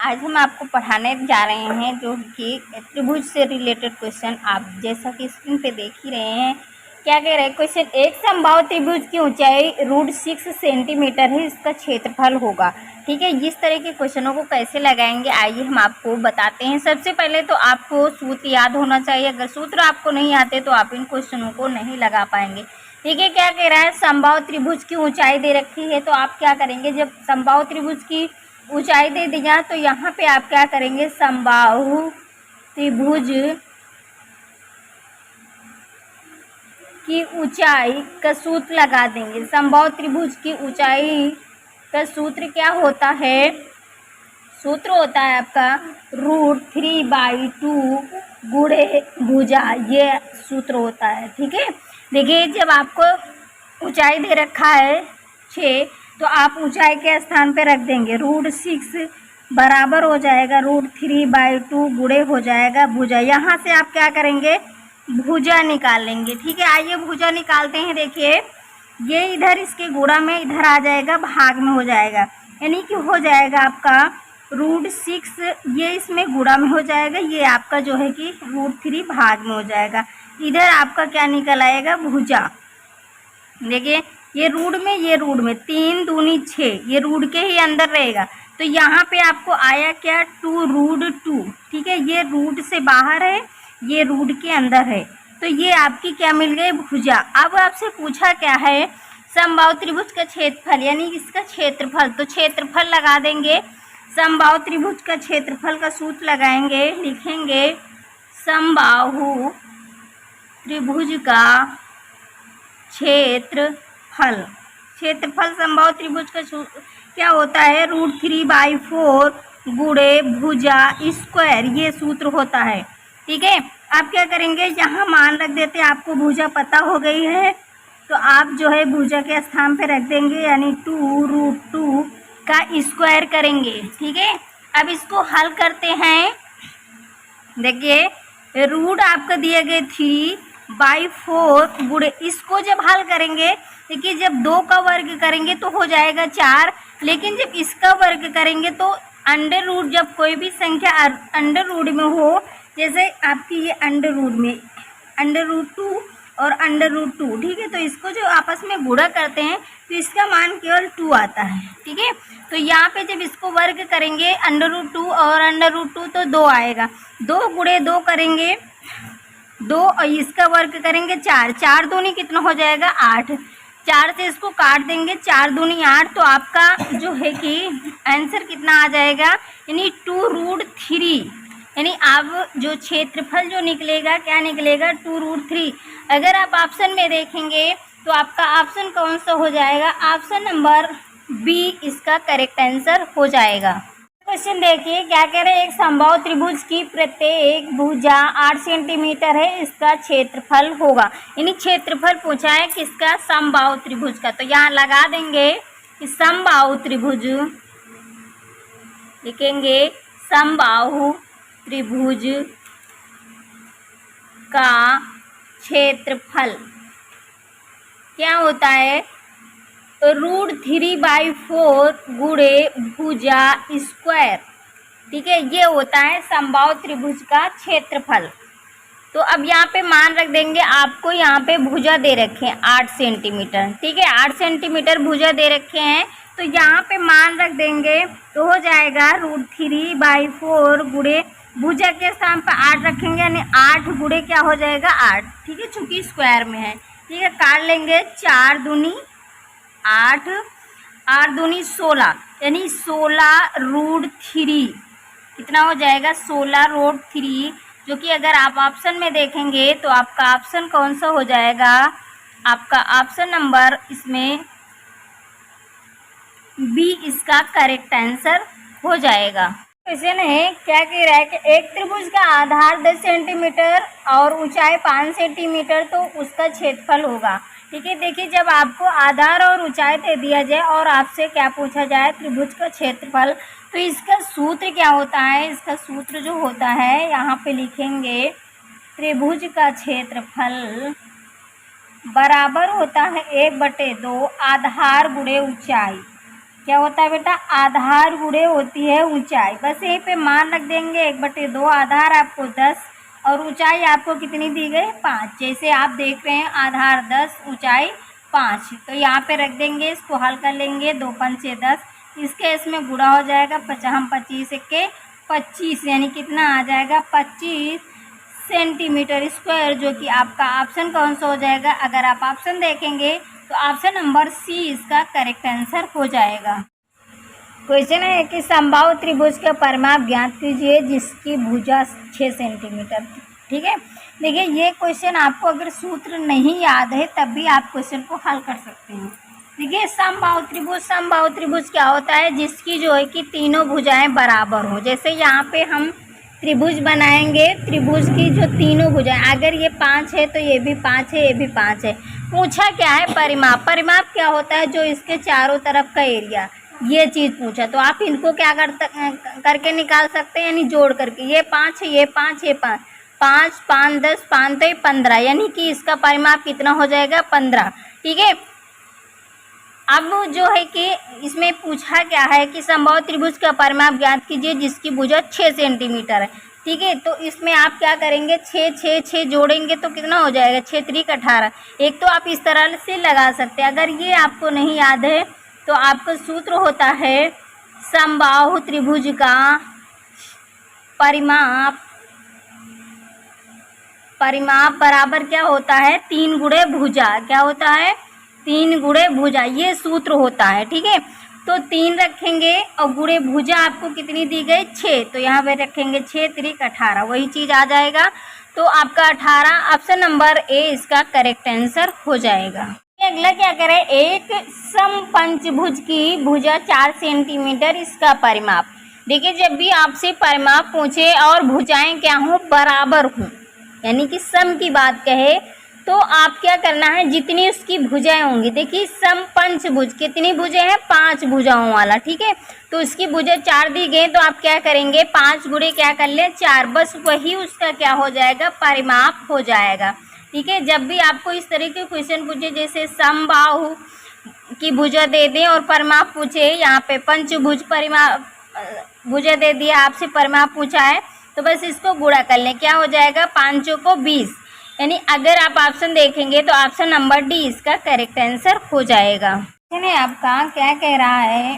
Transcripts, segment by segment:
आज हम आपको पढ़ाने जा रहे हैं जो कि त्रिभुज से रिलेटेड क्वेश्चन। आप जैसा कि स्क्रीन पे देख ही रहे हैं, क्या कह रहे हैं क्वेश्चन। एक समबाहु त्रिभुज की ऊंचाई √6 सेंटीमीटर है, इसका क्षेत्रफल होगा। ठीक है, इस तरह के क्वेश्चनों को कैसे लगाएंगे आइए हम आपको बताते हैं। सबसे पहले तो आपको सूत्र याद होना चाहिए। अगर सूत्र आपको नहीं आते तो आप इन क्वेश्चनों को नहीं लगा पाएंगे। ठीक है, क्या कह रहा है, समबाहु त्रिभुज की ऊंचाई दे रखी है, तो आप क्या करेंगे, जब समबाहु त्रिभुज की ऊंचाई दे दिया तो यहाँ पे आप क्या करेंगे, समबाहु त्रिभुज की ऊंचाई का सूत्र लगा देंगे। समबाहु त्रिभुज की ऊंचाई का सूत्र क्या होता है, सूत्र होता है आपका √3/2 गुणे भुजा, ये सूत्र होता है। ठीक है, देखिए जब आपको ऊंचाई दे रखा है 6 तो आप ऊंचाई के स्थान पे रख देंगे √6 बराबर हो जाएगा √3/2 गुणे हो जाएगा भुजा। यहाँ से आप क्या करेंगे, भुजा निकाल लेंगे। ठीक है, आइए भुजा निकालते हैं। देखिए ये इधर इसके गुणा में इधर आ जाएगा, भाग में हो जाएगा, यानी कि हो जाएगा आपका √6, ये इसमें गुणा में हो जाएगा, ये आपका जो है कि √3 भाग में हो जाएगा। इधर आपका क्या निकल आएगा, भुजा। देखिए ये रूट में, ये रूट में 3 दूनी 6, ये रूट के ही अंदर रहेगा। तो यहाँ पे आपको आया क्या, 2√2। ठीक है, ये रूट से बाहर है, ये रूट के अंदर है, तो ये आपकी क्या मिल गई, भुजा। अब आपसे पूछा क्या है, समबाहु त्रिभुज का क्षेत्रफल, यानी इसका क्षेत्रफल। तो क्षेत्रफल लगा देंगे, समबाहु त्रिभुज का क्षेत्रफल का सूत्र लगाएंगे, लिखेंगे समबाहु त्रिभुज का क्षेत्रफल। क्षेत्रफल समबाहु त्रिभुज का क्या होता है, √3/4 गुणे भुजा स्क्वायर, ये सूत्र होता है। ठीक है, आप क्या करेंगे, यहाँ मान रख देते हैं, आपको भुजा पता हो गई है तो आप जो है भुजा के स्थान पे रख देंगे, यानी 2√2 का स्क्वायर करेंगे। ठीक है, अब इसको हल करते हैं। देखिए रूट आपका दिए गए 3/4 गुणे, इसको जब हल करेंगे, देखिए जब 2 का वर्ग करेंगे तो हो जाएगा 4, लेकिन जब इसका वर्ग करेंगे तो अंडर रूट, जब कोई भी संख्या अंडर रूट में हो, जैसे आपकी ये अंडर रूट में √2 और √2, ठीक है, तो इसको जो आपस में गुणा करते हैं तो इसका मान केवल 2 आता है। ठीक है, तो यहाँ पे जब इसको वर्ग करेंगे √2 और √2 तो 2 आएगा, 2 गुणे 2 करेंगे 2 और इसका वर्ग करेंगे 4, 4 दूनी कितना हो जाएगा, 8, 4 से इसको काट देंगे, 4 दूनी 8, तो आपका जो है कि आंसर कितना आ जाएगा, यानी 2√3, यानी अब जो क्षेत्रफल जो निकलेगा क्या निकलेगा, 2√3। अगर आप ऑप्शन में देखेंगे तो आपका ऑप्शन कौन सा हो जाएगा, ऑप्शन नंबर बी इसका करेक्ट आंसर हो जाएगा। क्वेश्चन देखिए क्या कह रहे हैं, एक समबाहु त्रिभुज की प्रत्येक भुजा 8 सेंटीमीटर है, इसका क्षेत्रफल होगा। यानी क्षेत्रफल पूछा है किसका, समबाहु त्रिभुज का। तो यहाँ लगा देंगे कि समबाहु त्रिभुज, लिखेंगे समबाहु त्रिभुज का क्षेत्रफल क्या होता है, √3/4 गुणे भुजा स्क्वायर। ठीक है, ये होता है समबाहु त्रिभुज का क्षेत्रफल। तो अब यहाँ पे मान रख देंगे, आपको यहाँ पे भुजा दे रखे हैं 8 सेंटीमीटर। ठीक है, 8 सेंटीमीटर भुजा दे रखे हैं, तो यहाँ पे मान रख देंगे तो हो जाएगा √3/4 गुणे भुजा के स्थान पर 8 रखेंगे, यानी 8 गुणे क्या हो जाएगा, 8। ठीक है, चूंकि स्क्वायर में है। ठीक है, काट लेंगे, 4 दूनी 8, 8 दूनी 16, यानी 16√3 कितना हो जाएगा, 16√3, जो कि अगर आप ऑप्शन में देखेंगे तो आपका ऑप्शन कौन सा हो जाएगा, आपका ऑप्शन नंबर इसमें बी इसका करेक्ट आंसर हो जाएगा। क्वेश्चन है क्या कह रहा है कि एक त्रिभुज का आधार 10 सेंटीमीटर और ऊंचाई 5 सेंटीमीटर, तो उसका क्षेत्रफल होगा। ठीक है, देखिए जब आपको आधार और ऊंचाई दे दिया जाए और आपसे क्या पूछा जाए, त्रिभुज का क्षेत्रफल, तो इसका सूत्र क्या होता है, इसका सूत्र जो होता है यहाँ पे लिखेंगे, त्रिभुज का क्षेत्रफल बराबर होता है 1/2 आधार गुणे ऊंचाई। क्या होता है बेटा, आधार गुणे होती है ऊंचाई। बस यहीं पे मान रख देंगे 1/2, आधार आपको 10 और ऊंचाई आपको कितनी दी गई 5। जैसे आप देख रहे हैं आधार 10 ऊंचाई 5, तो यहाँ पे रख देंगे, इसको हल कर लेंगे, 2 5 10, इसके इसमें गुणा हो जाएगा, हम 25 के 25 यानी कितना आ जाएगा 25 सेंटीमीटर स्क्वायर, जो कि आपका ऑप्शन कौन सा हो जाएगा। अगर आप ऑप्शन देखेंगे तो ऑप्शन नंबर सी इसका करेक्ट आंसर हो जाएगा। क्वेश्चन है कि समबाहु त्रिभुज का परिमाप ज्ञात कीजिए जिसकी भुजा 6 सेंटीमीटर। ठीक है, देखिए ये क्वेश्चन आपको अगर सूत्र नहीं याद है तब भी आप क्वेश्चन को हल कर सकते हैं। देखिए समबाहु त्रिभुज क्या होता है, जिसकी जो है कि तीनों भुजाएं बराबर हो। जैसे यहाँ पे हम त्रिभुज बनाएंगे, त्रिभुज की जो तीनों भुजाएं, अगर ये 5 है तो ये भी 5 है, ये भी 5 है। पूछा क्या है परिमाप, परिमाप क्या होता है, जो इसके चारों तरफ का एरिया, ये चीज़ पूछा। तो आप इनको क्या करके निकाल सकते हैं, यानी जोड़ करके, ये 5 है, ये 5, ये 5, 5 5 10 5 तो 15, यानी कि इसका परिमाप कितना हो जाएगा 15। ठीक है, अब जो है कि इसमें पूछा क्या है कि समबाहु त्रिभुज का परिमाप ज्ञात कीजिए जिसकी भुजा 6 सेंटीमीटर है। ठीक है, तो इसमें आप क्या करेंगे, 6 जोड़ेंगे तो कितना हो जाएगा, 6 3 18। एक तो आप इस तरह से लगा सकते हैं। अगर ये आपको नहीं याद है तो आपका सूत्र होता है समबाहु त्रिभुज का परिमाप बराबर क्या होता है, 3 गुणे भुजा। क्या होता है, 3 गुणे भुजा, ये सूत्र होता है। ठीक है, तो 3 रखेंगे और गुणे भुजा आपको कितनी दी गई 6, तो यहाँ पे रखेंगे 6 3 18, वही चीज़ आ जाएगा। तो आपका 18 ऑप्शन नंबर ए इसका करेक्ट आंसर हो जाएगा। अगला क्या करें, एक समपंचभुज की भुजा 4 सेंटीमीटर, इसका परिमाप। देखिए जब भी आपसे परिमाप पूछे और भुजाएं क्या हों, बराबर हों, यानी कि सम की बात कहे, तो आप क्या करना है, जितनी उसकी भुजाएं होंगी, देखिए समपंचभुज कितनी भुजाएं हैं, 5 भुजाओं वाला। ठीक है, तो उसकी भुजा 4 दी गई, तो आप क्या करेंगे, 5 गुणे क्या कर लें 4, बस वही उसका क्या हो जाएगा परिमाप हो जाएगा। ठीक है, जब भी आपको इस तरह के क्वेश्चन पूछे, जैसे समबाहु की भुजा दे दें और परिमाप पूछे, यहाँ पे पंचभुज परिमाप भुजा दे दिया, आपसे परिमाप पूछा है, तो बस इसको गुणा कर लें, क्या हो जाएगा 5 को 20, यानी अगर आप ऑप्शन देखेंगे तो ऑप्शन नंबर डी इसका करेक्ट आंसर हो जाएगा। आपका क्या कह रहा है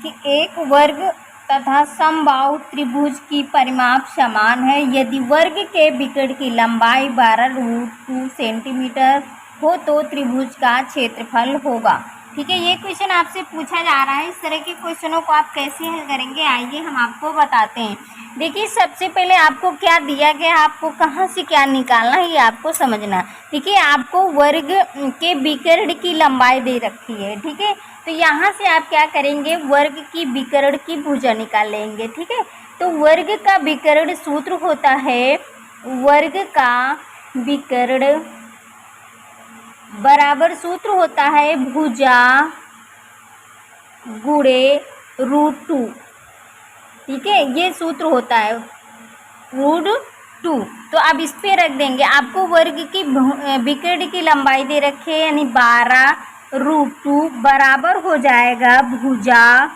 कि एक वर्ग तथा समबाहु त्रिभुज की परिमाप समान है यदि वर्ग के विकर्ण की लंबाई 12√2 सेंटीमीटर हो तो त्रिभुज का क्षेत्रफल होगा। ठीक है, ये क्वेश्चन आपसे पूछा जा रहा है। इस तरह के क्वेश्चनों को आप कैसे हल करेंगे, आइए हम आपको बताते हैं। देखिए सबसे पहले आपको क्या दिया गया, आपको कहाँ से क्या निकालना है ये आपको समझना। देखिए आपको वर्ग के विकर्ण की लंबाई दे रखी है। ठीक है, तो यहाँ से आप क्या करेंगे, वर्ग की विकर्ण की भुजा निकाल लेंगे। ठीक है, तो वर्ग का विकर्ण सूत्र होता है, वर्ग का विकर्ण बराबर सूत्र होता है भुजा गुणे √2। ठीक है, ये सूत्र होता है √2। तो अब इस पे रख देंगे, आपको वर्ग की विकर्ण की लंबाई दे रखे है, यानी 12√2 बराबर हो जाएगा भुजा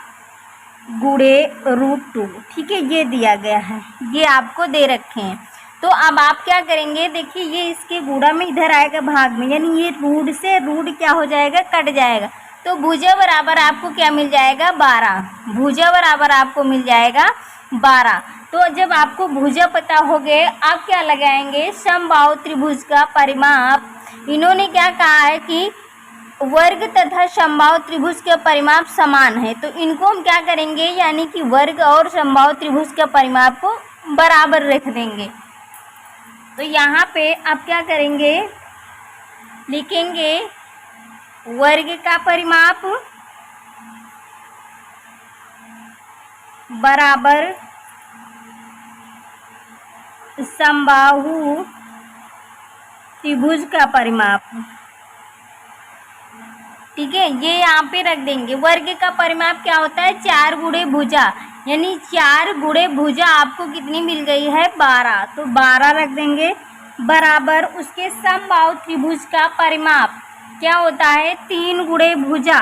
गुणे √2। ठीक है, ये दिया गया है, ये आपको दे रखे हैं। तो अब आप क्या करेंगे, देखिए ये इसके गुणा में इधर आएगा भाग में, यानी ये रूट से रूट क्या हो जाएगा कट जाएगा, तो भुजा बराबर आपको क्या मिल जाएगा 12, भुजा बराबर आपको मिल जाएगा 12। तो जब आपको भुजा पता हो गए, आप क्या लगाएंगे, समबाहु त्रिभुज का परिमाप। इन्होंने क्या कहा है कि वर्ग तथा समबाहु त्रिभुज का परिमाप समान है, तो इनको हम क्या करेंगे, यानी कि वर्ग और समबाहु त्रिभुज का परिमाप को बराबर रख देंगे। तो यहाँ पे आप क्या करेंगे, लिखेंगे वर्ग का परिमाप बराबर समबाहु त्रिभुज का परिमाप। ठीक है, ये यहाँ पे रख देंगे। वर्ग का परिमाप क्या होता है, 4 गुणे भुजा, यानी 4 गुणे भुजा आपको कितनी मिल गई है 12, तो 12 रख देंगे बराबर उसके समबाहु त्रिभुज का परिमाप क्या होता है 3 गुणे भुजा,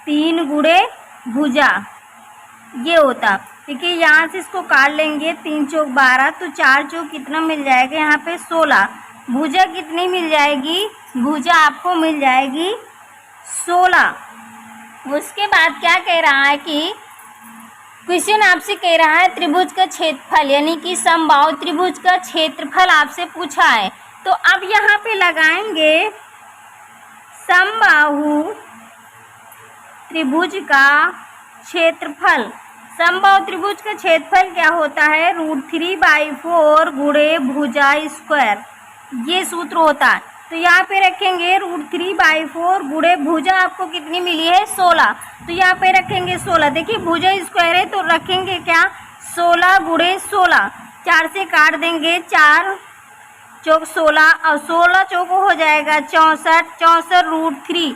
3 गुणे भुजा ये होता। देखिए यहाँ से इसको काट लेंगे, 3 चौक 12, तो 4 चौक कितना मिल जाएगा यहाँ पे 16। भुजा कितनी मिल जाएगी, भुजा आपको मिल जाएगी 16। उसके बाद क्या कह रहा है कि क्वेश्चन आपसे कह रहा है त्रिभुज का क्षेत्रफल, यानी कि समबाहु त्रिभुज का क्षेत्रफल आपसे पूछा है। तो अब यहाँ पे लगाएंगे समबाहु त्रिभुज का क्षेत्रफल। समबाहु त्रिभुज का क्षेत्रफल क्या होता है, √3/4 गुणे भुजा स्क्वायर, ये सूत्र होता है। तो यहाँ पे रखेंगे √3/4 गुणे भुजा आपको कितनी मिली है 16, तो यहाँ पे रखेंगे 16। देखिए भुजा स्क्वायर है तो रखेंगे क्या 16 गुणे 16, 4 से काट देंगे, 4 चौक 16 और 16 चौक हो जाएगा 64, 64√3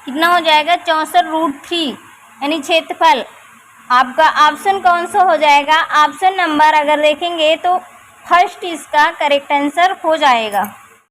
कितना हो जाएगा 64√3, यानी क्षेत्रफल। आपका ऑप्शन कौन सा हो जाएगा, ऑप्शन नंबर अगर देखेंगे तो फर्स्ट इसका करेक्ट आंसर हो जाएगा।